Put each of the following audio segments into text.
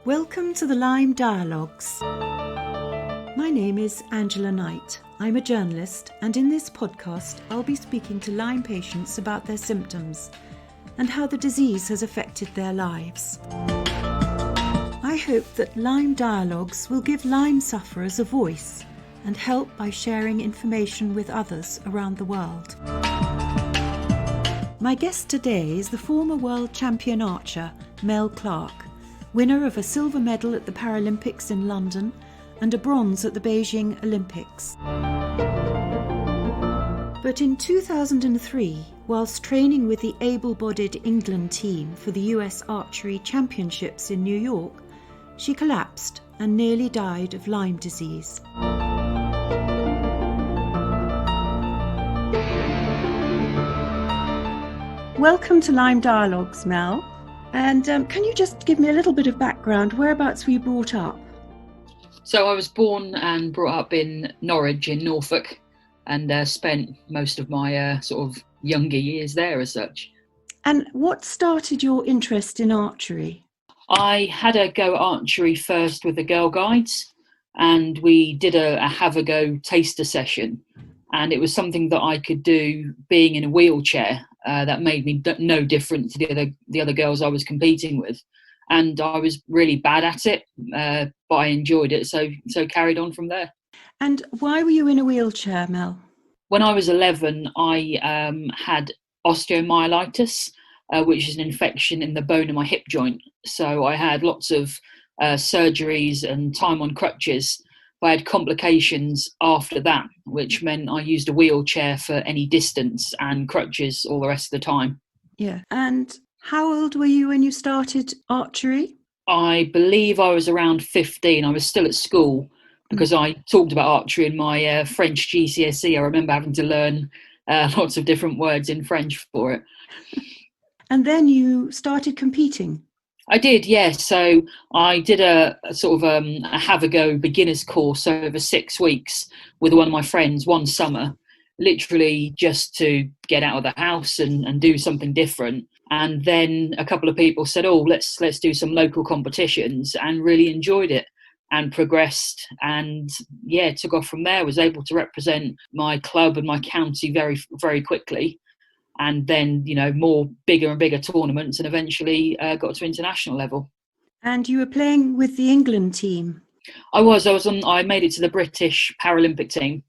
Welcome to the Lyme Dialogues. My name is Angela Knight. I'm a journalist, and in this podcast I'll be speaking to Lyme patients about their symptoms and how the disease has affected their lives. I hope that Lyme Dialogues will give Lyme sufferers a voice and help by sharing information with others around the world. My guest today is the former world champion archer, Mel Clarke, winner of a silver medal at the Paralympics in London and a bronze at the Beijing Olympics. But in 2003, whilst training with the able-bodied England team for the US Archery Championships in New York, she collapsed and nearly died of Lyme disease. Welcome to Lyme Dialogues, Mel. And can you just give me a little bit of background? Whereabouts were you brought up? So I was born and brought up in Norwich in Norfolk and spent most of my sort of younger years there as such. And what started your interest in archery? I had a go at archery first with the Girl Guides, and we did a have a go taster session. And it was something that I could do being in a wheelchair. That made me no different to the other girls I was competing with, and I was really bad at it, but I enjoyed it, so carried on from there. And why were you in a wheelchair, Mel? When I was 11, I had osteomyelitis, which is an infection in the bone of my hip joint. So I had lots of surgeries and time on crutches. I had complications after that, which meant I used a wheelchair for any distance and crutches all the rest of the time. Yeah. And how old were you when you started archery? I believe I was around 15. I was still at school because I talked about archery in my French GCSE. I remember having to learn lots of different words in French for it. And then you started competing? I did, yes. So I did a sort of a have-a-go beginner's course over 6 weeks with one of my friends one summer, literally just to get out of the house and do something different. And then a couple of people said, oh, let's do some local competitions, and really enjoyed it and progressed. And yeah, took off from there, was able to represent my club and my county very, very quickly. And then, more bigger and bigger tournaments, and eventually got to international level. And you were playing with the England team? I made it to the British Paralympic team,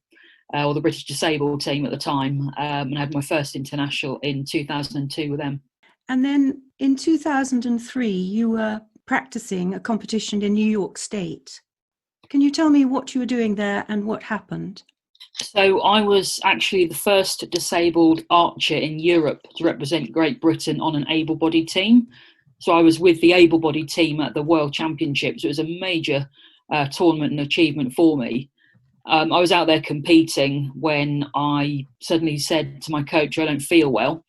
or the British disabled team at the time, and had my first international in 2002 with them. And then in 2003, you were practicing a competition in New York State. Can you tell me what you were doing there and what happened? So I was actually the first disabled archer in Europe to represent Great Britain on an able-bodied team. So I was with the able-bodied team at the World Championships. It was a major tournament and achievement for me. I was out there competing when I suddenly said to my coach, I don't feel well.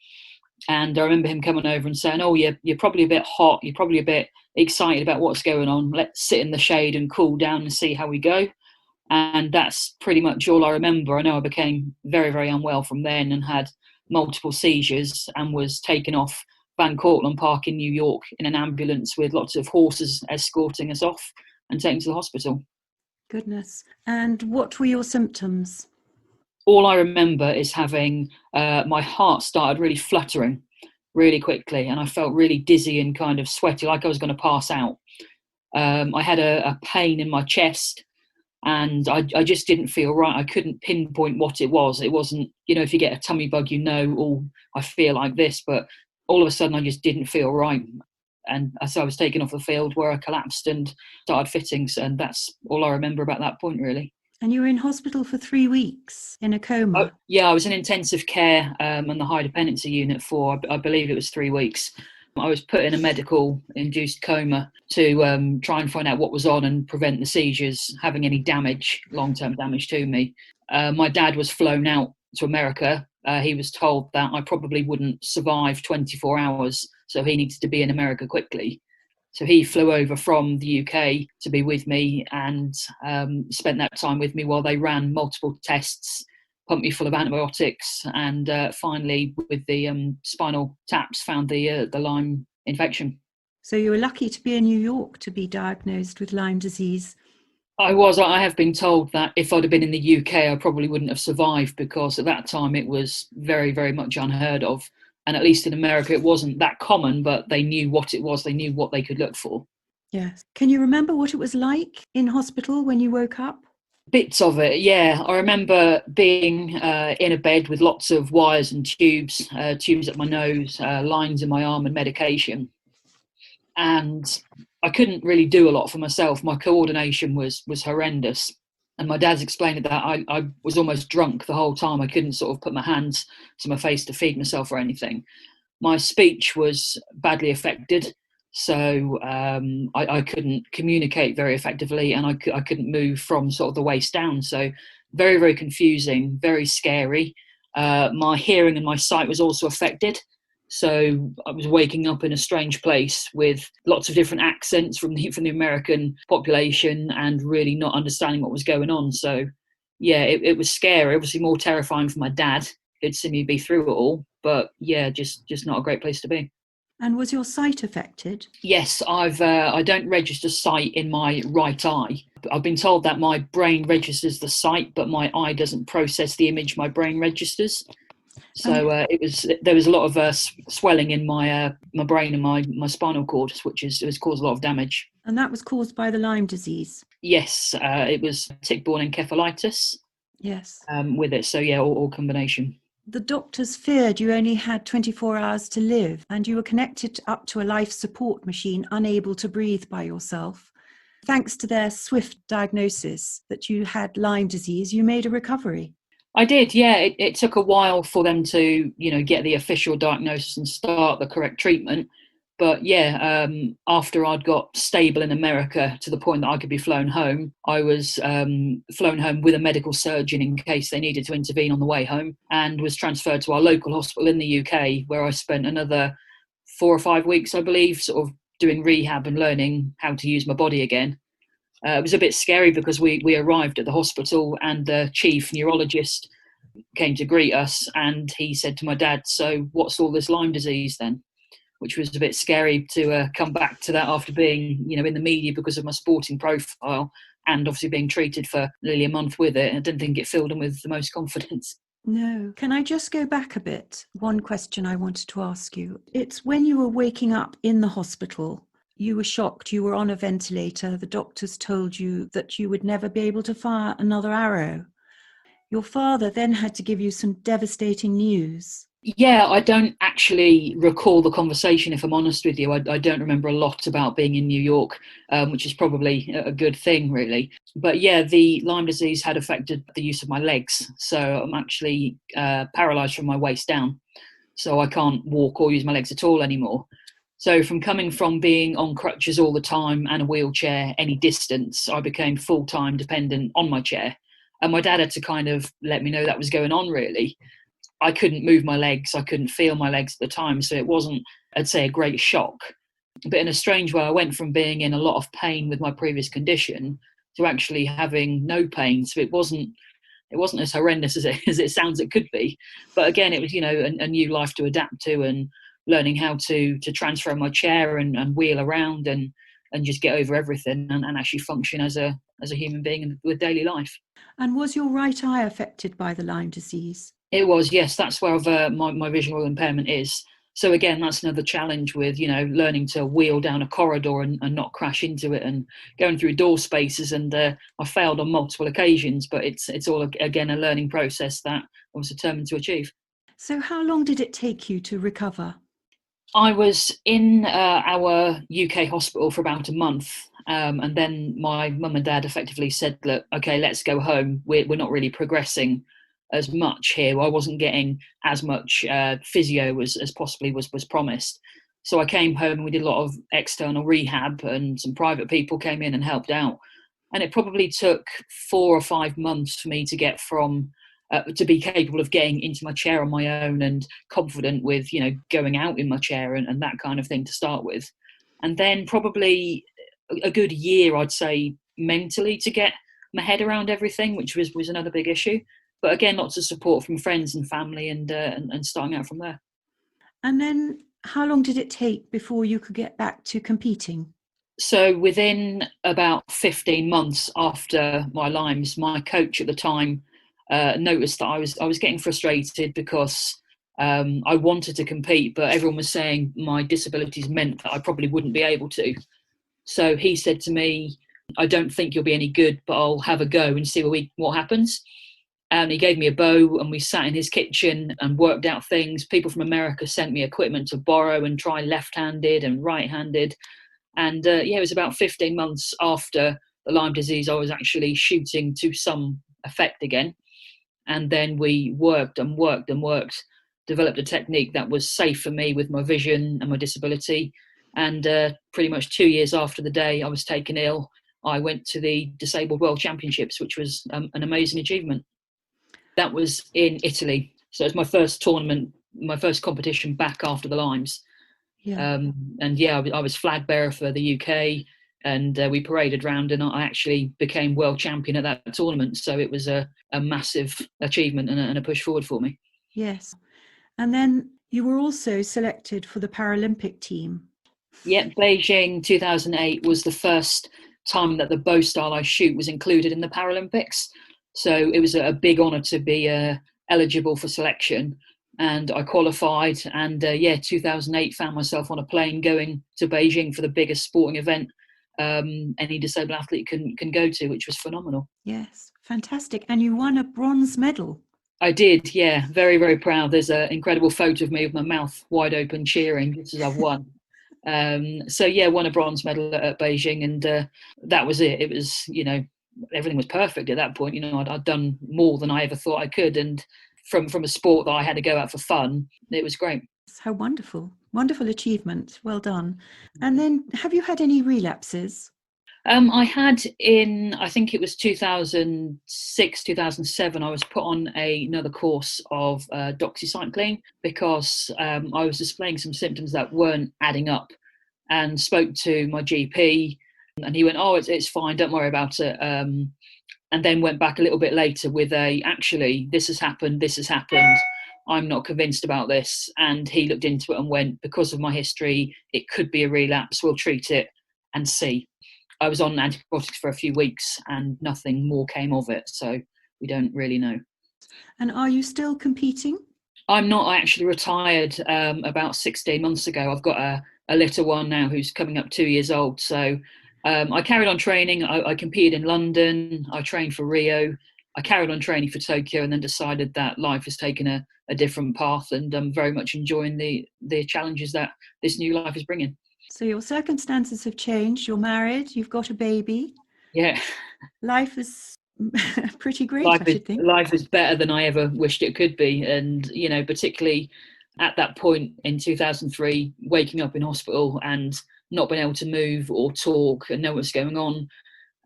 And I remember him coming over and saying, oh, you're probably a bit hot. You're probably a bit excited about what's going on. Let's sit in the shade and cool down and see how we go. And that's pretty much all I remember. I know I became very, very unwell from then and had multiple seizures and was taken off Van Cortlandt Park in New York in an ambulance with lots of horses escorting us off and taken to the hospital. Goodness. And what were your symptoms? All I remember is having my heart started really fluttering really quickly, and I felt really dizzy and kind of sweaty, like I was going to pass out. I had a pain in my chest. And I just didn't feel right. I couldn't pinpoint what it was. It wasn't, if you get a tummy bug, oh, I feel like this. But all of a sudden, I just didn't feel right. And so I was taken off the field where I collapsed and started fittings. And that's all I remember about that point, really. And you were in hospital for 3 weeks in a coma? Yeah, I was in intensive care and the high dependency unit for, I believe it was 3 weeks. I was put in a medical-induced coma to try and find out what was on and prevent the seizures having any damage, long-term damage to me. My dad was flown out to America. He was told that I probably wouldn't survive 24 hours, so he needed to be in America quickly. So he flew over from the UK to be with me and spent that time with me while they ran multiple tests, pumped me full of antibiotics, and finally with the spinal taps found the Lyme infection. So you were lucky to be in New York to be diagnosed with Lyme disease. I have been told that if I'd have been in the UK, I probably wouldn't have survived, because at that time it was very, very much unheard of. And at least in America, it wasn't that common, but they knew what it was. They knew what they could look for. Yes. Can you remember what it was like in hospital when you woke up? Bits of it, yeah. I remember being in a bed with lots of wires and tubes up my nose, lines in my arm, and medication. And I couldn't really do a lot for myself. My coordination was horrendous. And my dad's explained that I was almost drunk the whole time. I couldn't sort of put my hands to my face to feed myself or anything. My speech was badly affected. So I couldn't communicate very effectively, and I couldn't move from sort of the waist down. So very, very confusing, very scary. My hearing and my sight was also affected. So I was waking up in a strange place with lots of different accents from the American population, and really not understanding what was going on. So yeah, it was scary. Obviously more terrifying for my dad. He'd seen me be through it all, but yeah, just not a great place to be. And was your sight affected? Yes, I don't register sight in my right eye. I've been told that my brain registers the sight, but my eye doesn't process the image my brain registers. So there was a lot of swelling in my brain and my spinal cord, which has caused a lot of damage. And that was caused by the Lyme disease? Yes, it was tick-borne encephalitis. Yes. With it, so yeah, all combination. The doctors feared you only had 24 hours to live, and you were connected up to a life support machine, unable to breathe by yourself. Thanks to their swift diagnosis that you had Lyme disease, you made a recovery. I did, yeah. It took a while for them to, get the official diagnosis and start the correct treatment. But yeah, after I'd got stable in America to the point that I could be flown home, I was flown home with a medical surgeon in case they needed to intervene on the way home, and was transferred to our local hospital in the UK, where I spent another 4 or 5 weeks, I believe, sort of doing rehab and learning how to use my body again. It was a bit scary because we arrived at the hospital, and the chief neurologist came to greet us, and he said to my dad, "So what's all this Lyme disease then?" Which was a bit scary to come back to that after being, in the media because of my sporting profile, and obviously being treated for nearly a month with it. I didn't think it filled him with the most confidence. No. Can I just go back a bit? One question I wanted to ask you. It's when you were waking up in the hospital, you were shocked, you were on a ventilator, the doctors told you that you would never be able to fire another arrow. Your father then had to give you some devastating news. Yeah, I don't actually recall the conversation, if I'm honest with you. I don't remember a lot about being in New York, which is probably a good thing, really. But yeah, the Lyme disease had affected the use of my legs. So I'm actually paralysed from my waist down. So I can't walk or use my legs at all anymore. So coming from being on crutches all the time and a wheelchair any distance, I became full-time dependent on my chair. And my dad had to kind of let me know that was going on, really. I couldn't move my legs. I couldn't feel my legs at the time. So it wasn't, I'd say, a great shock. But in a strange way, I went from being in a lot of pain with my previous condition to actually having no pain. So it wasn't as horrendous as it sounds it could be. But again, it was, a new life to adapt to, and learning how to transfer my chair and wheel around and just get over everything and actually function as a human being with daily life. And was your right eye affected by the Lyme disease? It was, yes. That's where my visual impairment is. So again, that's another challenge with, learning to wheel down a corridor and not crash into it, and going through door spaces. And I failed on multiple occasions, but it's all, again, a learning process that I was determined to achieve. So how long did it take you to recover? I was in our UK hospital for about a month. And then my mum and dad effectively said, look, okay, let's go home. We're not really progressing as much here. I wasn't getting as much physio as possibly was promised. So I came home and we did a lot of external rehab, and some private people came in and helped out. And it probably took 4 or 5 months for me to get from to be capable of getting into my chair on my own and confident with, going out in my chair and that kind of thing to start with. And then probably a good year, I'd say, mentally to get my head around everything, which was another big issue. But again, lots of support from friends and family, and starting out from there. And then how long did it take before you could get back to competing? So within about 15 months after my Lyme's, my coach at the time noticed that I was getting frustrated because I wanted to compete, but everyone was saying my disabilities meant that I probably wouldn't be able to. So he said to me, I don't think you'll be any good, but I'll have a go and see what happens. And he gave me a bow and we sat in his kitchen and worked out things. People from America sent me equipment to borrow and try left-handed and right-handed. And it was about 15 months after the Lyme disease, I was actually shooting to some effect again. And then we worked and worked and worked, developed a technique that was safe for me with my vision and my disability. And pretty much 2 years after the day I was taken ill, I went to the Disabled World Championships, which was an amazing achievement. That was in Italy. So it was my first tournament, my first competition back after the Lymes. Yeah. I was flag bearer for the UK, and we paraded around, and I actually became world champion at that tournament. So it was a massive achievement and a push forward for me. Yes. And then you were also selected for the Paralympic team. Yeah, Beijing 2008 was the first time that the bow style I shoot was included in the Paralympics. So it was a big honour to be eligible for selection. And I qualified, and 2008 found myself on a plane going to Beijing for the biggest sporting event any disabled athlete can go to, which was phenomenal. Yes, fantastic. And you won a bronze medal. I did, yeah, very, very proud. There's an incredible photo of me with my mouth wide open cheering just as I've won. Won a bronze medal at Beijing, and that was it. It was, everything was perfect at that point. I'd done more than I ever thought I could, and from a sport that I had to go out for fun, it was great. How wonderful. Wonderful achievement. Well done. And then have you had any relapses? I had I think it was 2006, 2007, I was put on another course of doxycycline because I was displaying some symptoms that weren't adding up, and spoke to my GP, and he went, oh, it's fine, don't worry about it. And then went back a little bit later with actually, this has happened, I'm not convinced about this. And he looked into it and went, because of my history, it could be a relapse, we'll treat it and see. I was on antibiotics for a few weeks and nothing more came of it. So we don't really know. And are you still competing? I'm not. I actually retired about 16 months ago. I've got a little one now who's coming up 2 years old. So I carried on training. I competed in London. I trained for Rio. I carried on training for Tokyo, and then decided that life has taken a different path, and I'm very much enjoying the challenges that this new life is bringing. So your circumstances have changed. You're married. You've got a baby. Yeah. Life is pretty great, I should think. Life is better than I ever wished it could be. And, particularly at that point in 2003, waking up in hospital and not being able to move or talk and know what's going on.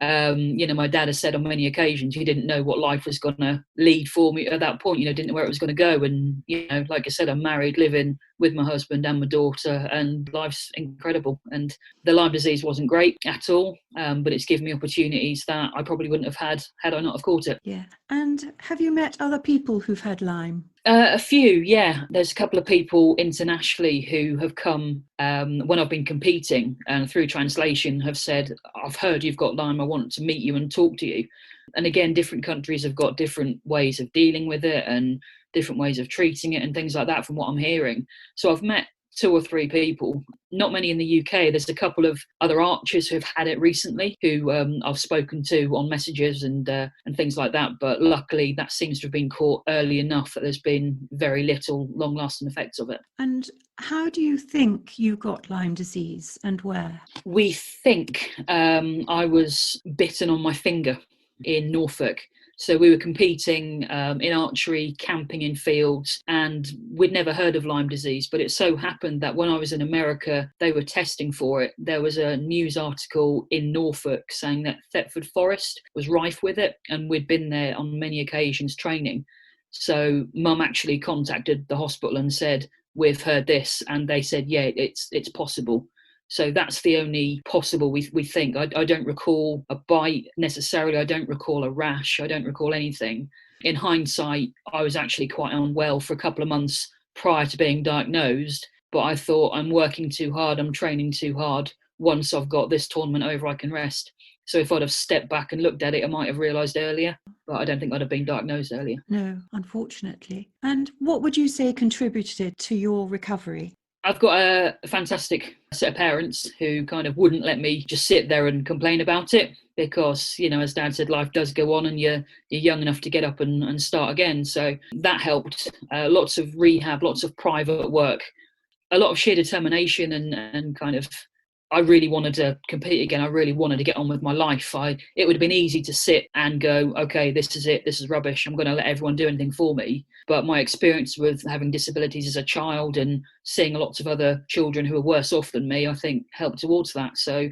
My dad has said on many occasions he didn't know what life was going to lead for me at that point, didn't know where it was going to go. And, like I said, I'm married, living with my husband and my daughter, and life's incredible. And the Lyme disease wasn't great at all, but it's given me opportunities that I probably wouldn't have had I not have caught it. Yeah. And have you met other people who've had Lyme? A few, yeah. There's a couple of people internationally who have come when I've been competing, and through translation have said, I've heard you've got Lyme, I want to meet you and talk to you. And again, different countries have got different ways of dealing with it and different ways of treating it and things like that from what I'm hearing. So I've met 2 or 3 people, not many in the UK. There's a couple of other archers who've had it recently who I've spoken to on messages and things like that. But luckily that seems to have been caught early enough that there's been very little long lasting effects of it. And how do you think you got Lyme disease, and where? We think I was bitten on my finger in Norfolk. So we were competing in archery, camping in fields, and we'd never heard of Lyme disease. But it so happened that when I was in America, they were testing for it. There was a news article in Norfolk saying that Thetford Forest was rife with it, and we'd been there on many occasions training. So Mum actually contacted the hospital and said, we've heard this, and they said, yeah, it's possible. So that's the only possible we think. I don't recall a bite necessarily. I don't recall a rash. I don't recall anything. In hindsight, I was actually quite unwell for a couple of months prior to being diagnosed. but I thought, I'm working too hard, I'm training too hard. Once I've got this tournament over, I can rest. So if I'd have stepped back and looked at it, I might have realised earlier, but I don't think I'd have been diagnosed earlier. No, unfortunately. And what would you say contributed to your recovery? I've got a fantastic set of parents who kind of wouldn't let me just sit there and complain about it, because, you know, as Dad said, life does go on and you're young enough to get up and start again. So that helped. Lots of rehab, lots of private work, a lot of sheer determination and kind of, I really wanted to compete again. I really wanted to get on with my life. It would have been easy to sit and go, okay, this is it. This is rubbish. I'm going to let everyone do anything for me. But my experience with having disabilities as a child and seeing lots of other children who are worse off than me, I think helped towards that. So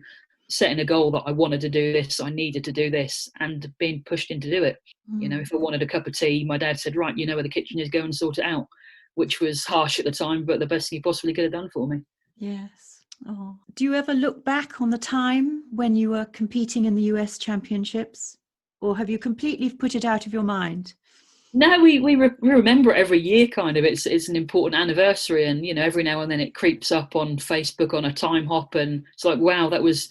setting a goal that I wanted to do this, I needed to do this, and being pushed in to do it. You know, if I wanted a cup of tea, my dad said, right, you know where the kitchen is, go and sort it out, which was harsh at the time, but the best thing he possibly could have done for me. Yes. Oh. Do you ever look back on the time when you were competing in the US Championships, or have you completely put it out of your mind? No, we remember it every year. Kind of, it's an important anniversary, and you know, every now and then it creeps up on Facebook on a time hop, and it's like, wow, that was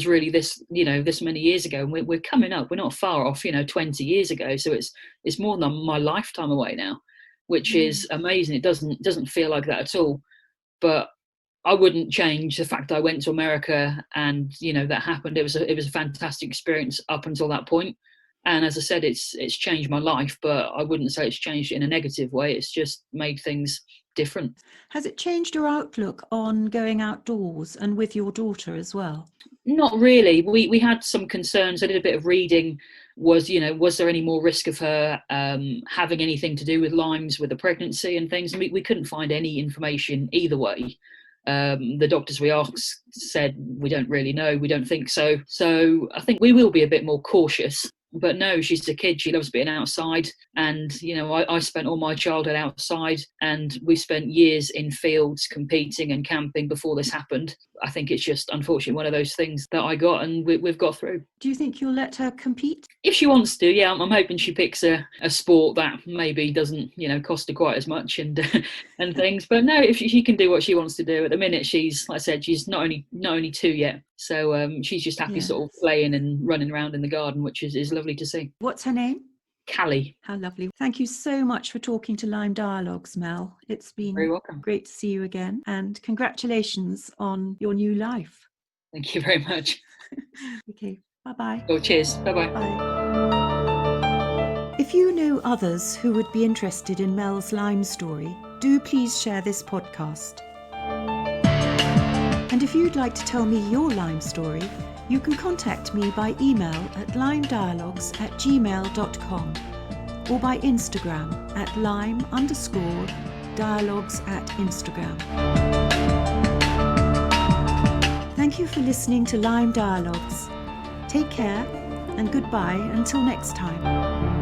really this, you know, this many years ago, and we're coming up. We're not far off, you know, 20 years ago. So it's more than my lifetime away now, which is amazing. It doesn't feel like that at all, but I wouldn't change the fact that I went to America and, you know, that happened. It was a fantastic experience up until that point. And as I said, it's changed my life, but I wouldn't say it's changed it in a negative way. It's just made things different. Has it changed your outlook on going outdoors and with your daughter as well? Not really. We had some concerns. I did a bit of reading. Was there any more risk of her having anything to do with Lyme's with the pregnancy and things? And we couldn't find any information either way. The doctors we asked said, we don't really know, we don't think so. So I think we will be a bit more cautious. But no, she's a kid. She loves being outside. And, you know, I spent all my childhood outside, and we spent years in fields competing and camping before this happened. I think it's just, unfortunately, one of those things that I got and we've got through. Do you think you'll let her compete? If she wants to, yeah. I'm hoping she picks a sport that maybe doesn't, you know, cost her quite as much and and things. But no, if she can do what she wants to do. At the minute, she's, like I said, she's not only 2 yet. So she's just happy sort of playing and running around in the garden, which is lovely to see. What's her name? Callie. How lovely. Thank you so much for talking to Lyme Dialogues, Mel. It's been very welcome. Great to see you again, and congratulations on your new life. Thank you very much. Okay, bye-bye. Oh, cheers. Bye-bye. Bye. If you know others who would be interested in Mel's Lyme story, do please share this podcast. And if you'd like to tell me your Lyme story, you can contact me by email at lymedialogues@gmail.com or by Instagram at lyme_dialogues@Instagram. Thank you for listening to Lyme Dialogues. Take care and goodbye until next time.